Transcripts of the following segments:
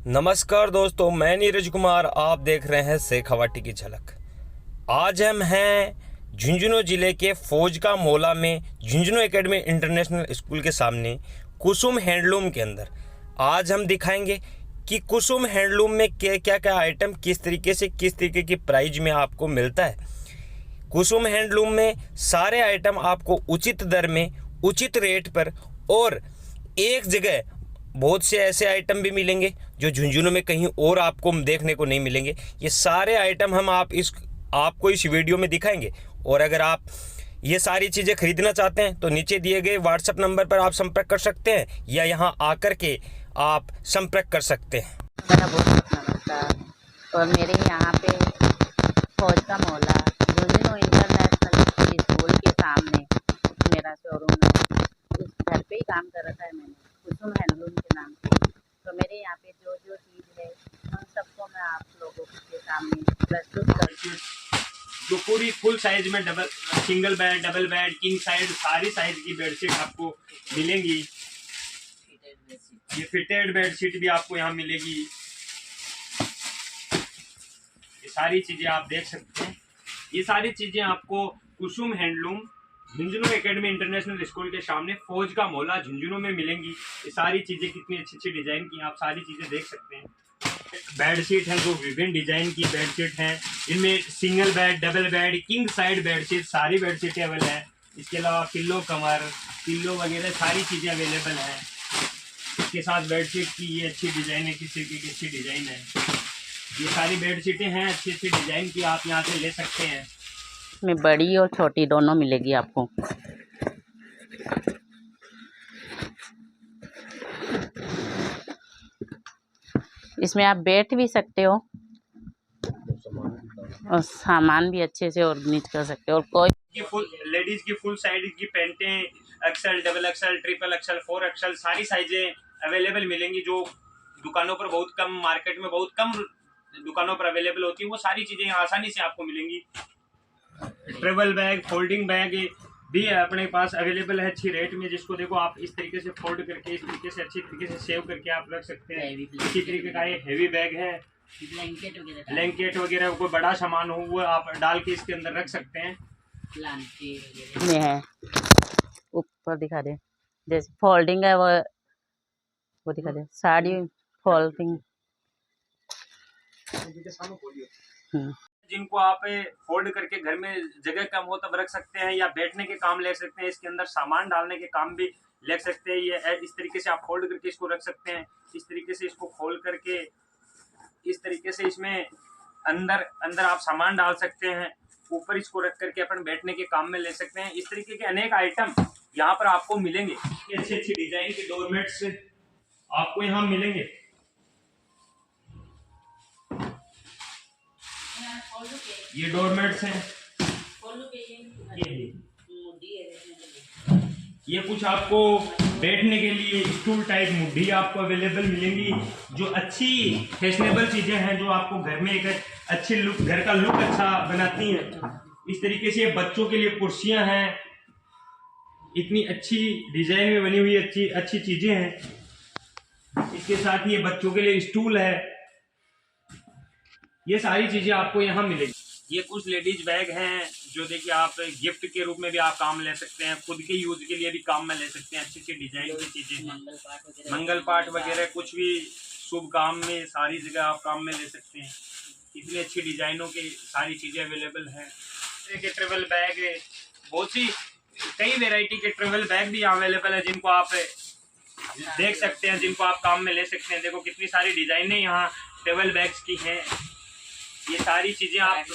नमस्कार दोस्तों, मैं नीरज कुमार। आप देख रहे हैं शेखावाटी की झलक। आज हम हैं झुंझुनू जिले के फौज का मोला में झुंझुनू एकेडमी इंटरनेशनल स्कूल के सामने कुसुम हैंडलूम के अंदर। आज हम दिखाएंगे कि कुसुम हैंडलूम में क्या क्या आइटम किस तरीके की प्राइस में आपको मिलता है। कुसुम हैंडलूम में सारे आइटम आपको उचित दर में, उचित रेट पर और एक जगह बहुत से ऐसे आइटम भी मिलेंगे जो झुंझुनू में कहीं और आपको देखने को नहीं मिलेंगे। ये सारे आइटम हम आपको इस वीडियो में दिखाएंगे। और अगर आप ये सारी चीज़ें खरीदना चाहते हैं तो नीचे दिए गए व्हाट्सएप नंबर पर आप संपर्क कर सकते हैं या यहाँ आकर के आप संपर्क कर सकते हैं। मेरा बहुत सपना था और मेरे यहाँ पे फौज का मोहल्ला झुंझुनू इंटरनेशनल स्कूल के सामने मेरा शोरूम है। उस घर पे ही काम कर रखा है मैंने, कुसुम हैंडलूम के नाम से। तो मेरे यहाँ पे जो जो चीज़ है उन सबको मैं आप लोगों के सामने प्रस्तुत करती हूँ। जो पूरी फुल साइज में single bed, double bed, king size, सारी साइज की बेडशीट आपको मिलेंगी। ये फिटेड बेडशीट भी आपको यहाँ मिलेगी। ये सारी चीजें आप देख सकते हैं। ये सारी चीजें आपको Kusum handloom Jhunjhunu academy international school के सामने फौज का मोहल्ला झुंझुनू में मिलेंगी। ये सारी चीजें कितनी अच्छी अच्छी डिजाइन की आप सारी चीजें देख सकते हैं। बेडशीट हैं जो विभिन्न डिजाइन की बेडशीट हैं। इनमें single bed, double bed, king side bedsheet, सारी बेडशीटें अवेलेबल हैं। इसके अलावा पिल्लो कवर, पिल्लो वगैरह सारी चीज़ें अवेलेबल हैं। इसके साथ बेडशीट की ये अच्छी डिजाइन है, किसी की अच्छी डिजाइन है। ये सारी बेडशीटें हैं अच्छी अच्छी डिजाइन की, आप यहाँ से ले सकते हैं। इसमें बड़ी और छोटी दोनों मिलेगी आपको। इसमें आप बैठ भी सकते हो और सामान भी अच्छे से ऑर्गेनाइज कर सकते हो। और कोई फुल लेडीज की फुल साइज की पैंटें, XL, double XL, triple XL, 4 XL, सारी साइजें अवेलेबल मिलेंगी जो दुकानों पर बहुत कम, मार्केट में बहुत कम दुकानों पर अवेलेबल होती है। वो सारी चीजें आसानी से आपको मिलेंगी। ट्रेवल बैग, फोल्डिंग बैग भी अपने पास अवेलेबल है अच्छी रेट में, जिसको देखो आप इस तरीके से फोल्ड करके, इस तरीके से अच्छी तरीके से सेव करके आप रख सकते हैं। इसी तरीके का ये हैवी बैग है। ब्लैंकेट वगैरह कोई बड़ा सामान हो वो आप डाल के इसके अंदर रख सकते हैं। में है ऊपर दिखा दे, जैसे फोल्डिंग है वो दिखा दे। साड़ी फोल्डिंग जिनको आप फोल्ड करके घर में जगह कम हो तब रख सकते हैं या बैठने के काम ले सकते हैं। इसके अंदर सामान डालने के काम भी ले सकते हैं। ये इस तरीके से आप फोल्ड करके इसको रख सकते हैं। इस तरीके से इसको खोल करके इस तरीके से इसमें अंदर अंदर आप सामान डाल सकते हैं। ऊपर इसको रख करके अपन बैठने के काम में ले सकते हैं। इस तरीके के अनेक आइटम यहाँ पर आपको मिलेंगे। अच्छी अच्छी डिजाइन के डोरमेट्स आपको यहाँ मिलेंगे। ये डोरमेट्स हैं। ये कुछ आपको बैठने के लिए स्टूल टाइप मुड्ढी आपको अवेलेबल मिलेंगी, जो अच्छी फैशनेबल चीजें हैं जो आपको घर में एक अच्छी लुक, घर का लुक अच्छा बनाती हैं। इस तरीके से बच्चों के लिए कुर्सियां हैं, इतनी अच्छी डिजाइन में बनी हुई अच्छी अच्छी चीजें हैं। इसके साथ ये बच्चों के लिए स्टूल है। ये सारी चीजें आपको यहाँ मिलेगी। ये कुछ लेडीज बैग हैं जो देखिए आप गिफ्ट के रूप में भी आप काम ले सकते हैं, खुद के यूज के लिए भी काम में ले सकते हैं। अच्छी अच्छी डिजाइन की चीजें हैं, मंगल पाठ वगैरह कुछ भी शुभ काम में सारी जगह आप काम में ले सकते हैं। इतनी अच्छी डिजाइनों की सारी चीजें अवेलेबल हैं। ट्रेवल बैग, बहुत सी कई वेराइटी के ट्रेवल बैग भी अवेलेबल है जिनको आप देख सकते हैं, जिनको आप काम में ले सकते हैं। देखो कितनी सारी डिजाइनें यहाँ ट्रेवल बैग्स की हैं। ये सारी चीजें आप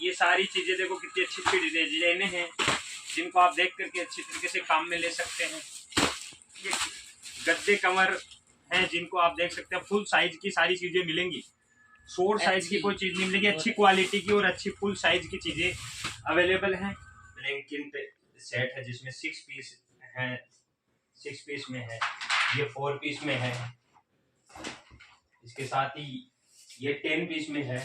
ये सारी चीजें देखो कितनी अच्छी अच्छी डिजाइनें हैं जिनको आप देख करके अच्छी तरीके से काम में ले सकते हैं। ये गद्दे कवर हैं जिनको आप देख सकते हैं। फुल साइज की सारी चीजें मिलेंगी, शॉर्ट साइज की कोई चीज नहीं मिलेगी। अच्छी क्वालिटी की और अच्छी फुल साइज की चीजें अवेलेबल हैं। ब्लैंकेट सेट है जिसमें 6 पीस है, 6 पीस में है। ये 4 पीस में है। इसके साथ ही ये 10 पीस में है।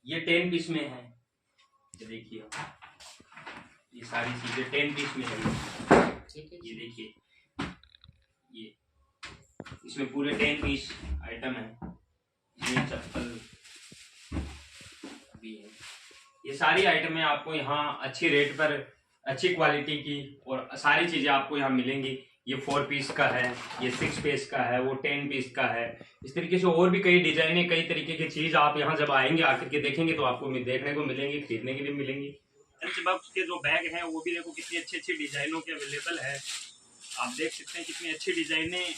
ये 10 पीस में है। ये देखिए ये सारी चीजें 10 पीस में है। ये देखिए ये इसमें पूरे 10 पीस आइटम है। ये चप्पल भी है। ये सारी आइटमें आपको यहाँ अच्छी रेट पर अच्छी क्वालिटी की और सारी चीज़ें आपको यहाँ मिलेंगी। ये 4 पीस का है, ये 6 पीस का है, वो 10 पीस का है। इस तरीके से और भी कई डिजाइनें, कई तरीके की चीज़ आप यहाँ जब आएंगे आकर के देखेंगे तो आपको देखने को मिलेंगी, खरीदने के लिए मिलेंगी। लंच बॉक्स के जो बैग हैं वो भी देखो कितनी अच्छी अच्छी डिजाइनों के अवेलेबल है। आप देख सकते हैं कितनी अच्छी डिजाइनें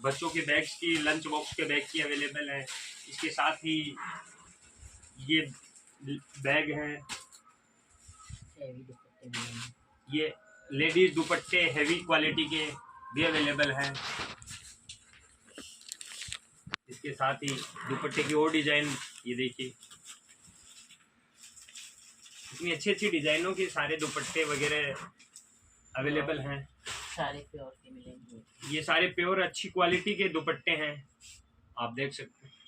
बच्चों के बैग्स की, लंच बॉक्स के बैग की अवेलेबल है। इसके साथ ही ये बैग हैं, ये लेडीज दुपट्टे हैवी क्वालिटी के भी अवेलेबल हैं। इसके साथ ही दुपट्टे की और डिजाइन, ये देखिए इतनी अच्छी अच्छी डिजाइनों के सारे दुपट्टे वगैरह अवेलेबल हैं। सारे प्योर के मिलेंगे। ये सारे प्योर अच्छी क्वालिटी के दुपट्टे हैं, आप देख सकते हैं।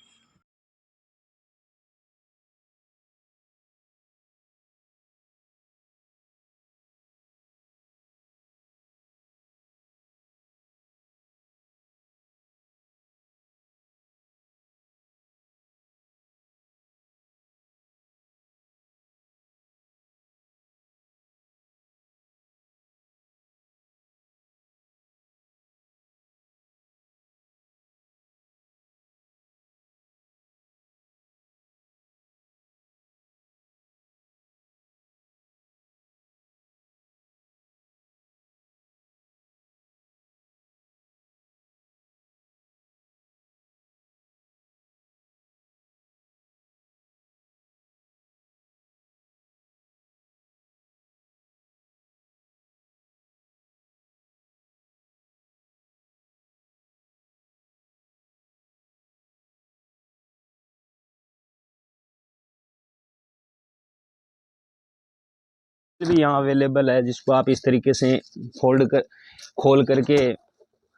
भी यहाँ अवेलेबल है, जिसको आप इस तरीके से खोल करके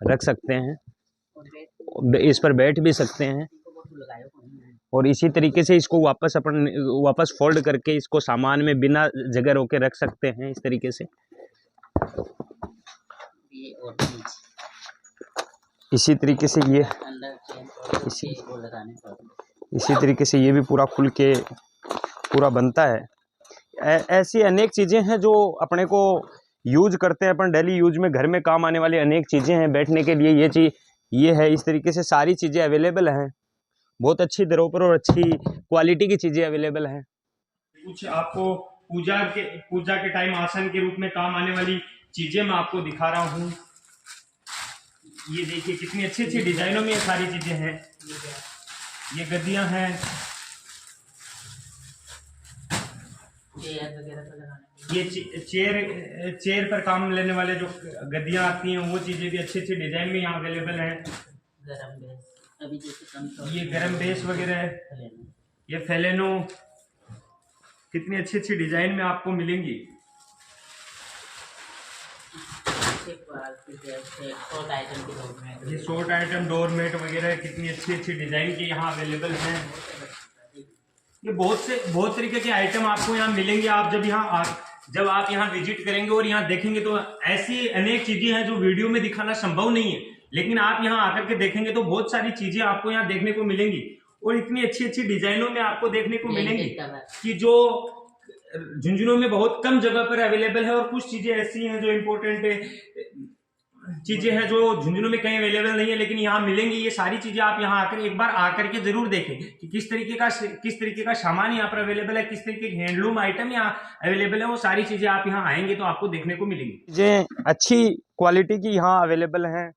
रख सकते हैं, इस पर बैठ भी सकते हैं। और इसी तरीके से इसको वापस फोल्ड करके इसको सामान में बिना जगह रोके रख सकते हैं इस तरीके से। इसी तरीके से ये इसी तरीके से ये भी पूरा खुल के पूरा बनता है। ऐसी अनेक चीज़ें हैं जो अपने को यूज करते हैं, अपन डेली यूज में घर में काम आने वाली अनेक चीज़ें हैं। बैठने के लिए ये है, इस तरीके से सारी चीज़ें अवेलेबल हैं। बहुत अच्छी दरों पर और अच्छी क्वालिटी की चीज़ें अवेलेबल हैं। कुछ आपको पूजा के टाइम आसन के रूप में काम आने वाली चीज़ें मैं आपको दिखा रहा हूँ। ये देखिए कितनी अच्छी अच्छी डिजाइनों में ये सारी चीज़ें हैं। ये गद्दियाँ हैं, ये चेयर पर काम लेने वाले जो गद्दियाँ आती हैं वो चीज़ें भी अच्छी अच्छी डिजाइन में यहाँ अवेलेबल हैं। ये गरम बेस वगैरह है, ये फेलेनो, कितनी अच्छी अच्छी डिजाइन में आपको मिलेंगी। ये शॉर्ट आइटम डोरमेट वगैरह कितनी अच्छी अच्छी डिजाइन के यहाँ अवेलेबल हैं। ये बहुत तरीके के आइटम आपको यहाँ मिलेंगे। आप जब आप यहाँ विजिट करेंगे और यहाँ देखेंगे तो ऐसी अनेक चीजें हैं जो वीडियो में दिखाना संभव नहीं है, लेकिन आप यहाँ आकर के देखेंगे तो बहुत सारी चीजें आपको यहाँ देखने को मिलेंगी और इतनी अच्छी अच्छी डिजाइनों में आपको देखने को मिलेंगी कि जो झुंझुनू में बहुत कम जगह पर अवेलेबल है। और कुछ चीजें ऐसी हैं जो इम्पोर्टेंट चीजें हैं जो झुंझुनू में कहीं अवेलेबल नहीं है, लेकिन यहाँ मिलेंगी। ये सारी चीजें आप यहाँ आकर एक बार आकर के जरूर देखें कि किस तरीके का सामान यहाँ पर अवेलेबल है, किस तरीके के हैंडलूम आइटम यहाँ अवेलेबल है। वो सारी चीजें आप यहाँ आएंगे तो आपको देखने को मिलेंगी। चीजें अच्छी क्वालिटी की यहाँ अवेलेबल हैं।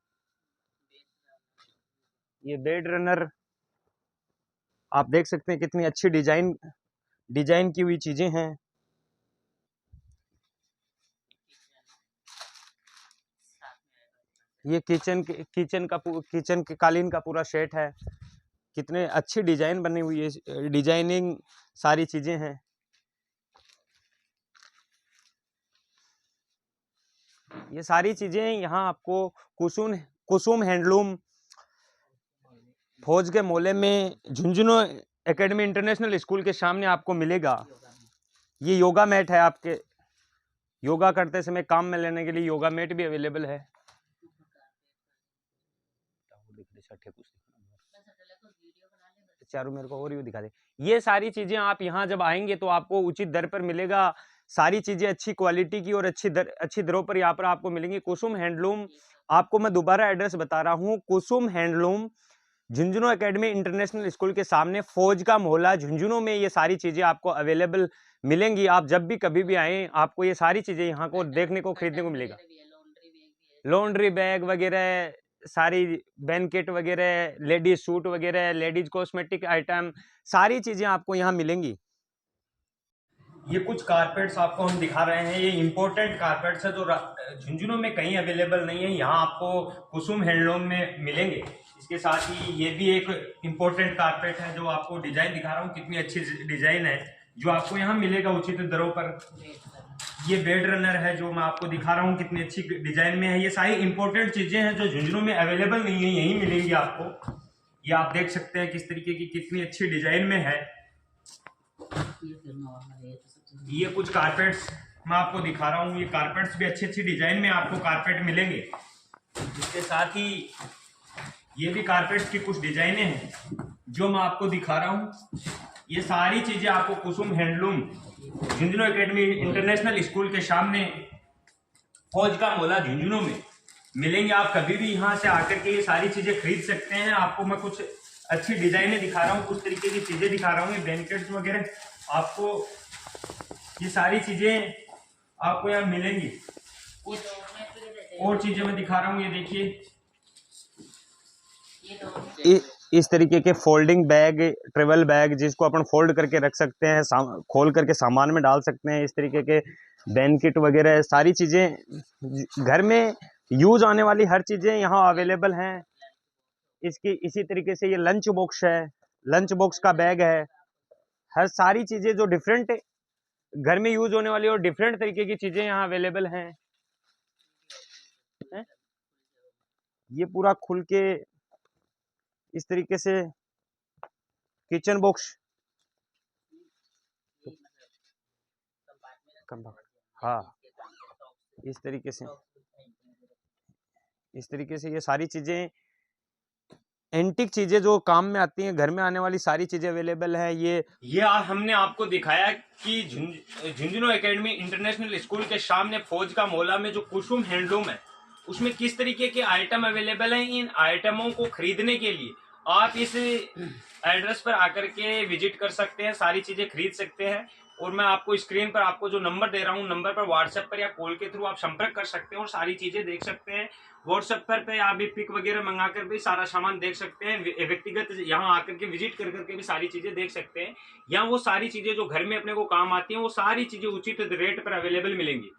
ये बेड रनर आप देख सकते हैं, कितनी अच्छी डिजाइन की हुई चीजें हैं। ये किचन के कालीन का पूरा सेट है। कितने अच्छी डिजाइन बनी हुई है, डिजाइनिंग सारी चीजें हैं। ये सारी चीजें यहाँ आपको कुसुम हैंडलूम फौज के मोहल्ले में झुंझुनू एकेडमी इंटरनेशनल स्कूल के सामने आपको मिलेगा। ये योगा मैट है, आपके योगा करते समय काम में लेने के लिए योगा मैट भी अवेलेबल है। चारों मेरे को और यू दिखा दे। ये सारी चीजें आप यहाँ जब आएंगे तो आपको उचित दर पर मिलेगा। सारी चीजें अच्छी क्वालिटी की और अच्छी दरों पर यहाँ पर आपको मिलेंगी। कुसुम हैंडलूम, आपको मैं दोबारा एड्रेस बता रहा हूँ, Kusum handloom Jhunjhunu academy international school के सामने, फौज का मोहल्ला, झुंझुनू में ये सारी चीजें आपको अवेलेबल मिलेंगी। आप जब भी कभी भी आए आपको ये सारी चीजें यहाँ को देखने को खरीदने को मिलेगा। लॉन्ड्री बैग वगैरह, सारी बैंकेट वगैरह, लेडीज सूट वगैरह, लेडीज कॉस्मेटिक आइटम, सारी चीजें आपको यहाँ मिलेंगी। ये कुछ कारपेट्स आपको हम दिखा रहे हैं। ये इंपोर्टेंट कारपेट्स है जो झुंझुनू में कहीं अवेलेबल नहीं है, यहाँ आपको कुसुम हैंडलूम में मिलेंगे। इसके साथ ही ये भी एक इंपोर्टेंट कारपेट है जो आपको डिजाइन दिखा रहा हूँ, कितनी अच्छी डिजाइन है जो आपको यहाँ मिलेगा उचित दरों पर। ये बेड रनर है जो मैं आपको दिखा रहा हूँ, कितनी अच्छी डिजाइन में है। ये सारी इंपोर्टेंट चीजें हैं जो झुंझुनू में अवेलेबल नहीं है, यही मिलेंगी आपको। ये आप देख सकते हैं किस तरीके की कितनी अच्छी डिजाइन में है। ये कुछ कारपेट्स मैं आपको दिखा रहा हूँ, ये कारपेट्स भी अच्छी अच्छी डिजाइन में आपको कारपेट मिलेंगे। इसके साथ ही ये भी कारपेट्स की कुछ डिजाइनें हैं जो मैं आपको दिखा रहा हूँ। ये सारी चीजें आपको Kusum handloom Jhunjhunu academy international school के सामने, फौज का मोहल्ला, झुंझुनू में मिलेंगे। आप कभी भी यहाँ से आकर के ये सारी चीजें खरीद सकते हैं। आपको मैं कुछ अच्छी डिजाइनें दिखा रहा हूँ, कुछ तरीके की चीजें दिखा रहा हूँ। ये ब्लैंकेट्स वगैरह आपको, ये सारी चीजें आपको यहाँ मिलेंगी। कुछ और चीजें मैं दिखा रहा हूँ, ये देखिए इस तरीके के फोल्डिंग बैग, ट्रेवल बैग जिसको अपन फोल्ड करके रख सकते हैं, खोल करके सामान में डाल सकते हैं। इस तरीके के बैंकेट वगैरह, सारी चीजें घर में यूज आने वाली हर चीजें यहाँ अवेलेबल हैं। इसी तरीके से ये लंच बॉक्स है, लंच बॉक्स का बैग है। हर सारी चीजें जो डिफरेंट घर में यूज होने वाली और डिफरेंट तरीके की चीजें यहाँ अवेलेबल हैं। ये पूरा खुल के इस तरीके से किचन बॉक्स, हाँ इस तरीके से ये सारी चीजें, एंटिक चीजें जो काम में आती हैं, घर में आने वाली सारी चीजें अवेलेबल है। ये हमने आपको दिखाया कि झुंझुनू एकेडमी इंटरनेशनल स्कूल के सामने फौज का मोहल्ला में जो कुसुम हैंडलूम है उसमें किस तरीके के आइटम अवेलेबल हैं। इन आइटमों को खरीदने के लिए आप इस एड्रेस पर आकर के विजिट कर सकते हैं, सारी चीजें खरीद सकते हैं। और मैं आपको स्क्रीन पर आपको जो नंबर दे रहा हूँ, नंबर पर व्हाट्सएप पर या कॉल के थ्रू आप संपर्क कर सकते हैं और सारी चीजें देख सकते हैं। व्हाट्सएप पर आप भी पिक वगैरह मंगा कर भी सारा सामान देख सकते हैं। व्यक्तिगत यहाँ आकर के विजिट कर करके भी सारी चीजें देख सकते हैं। यहाँ वो सारी चीजें जो घर में अपने को काम आती हैं वो सारी चीजें उचित रेट पर अवेलेबल मिलेंगी।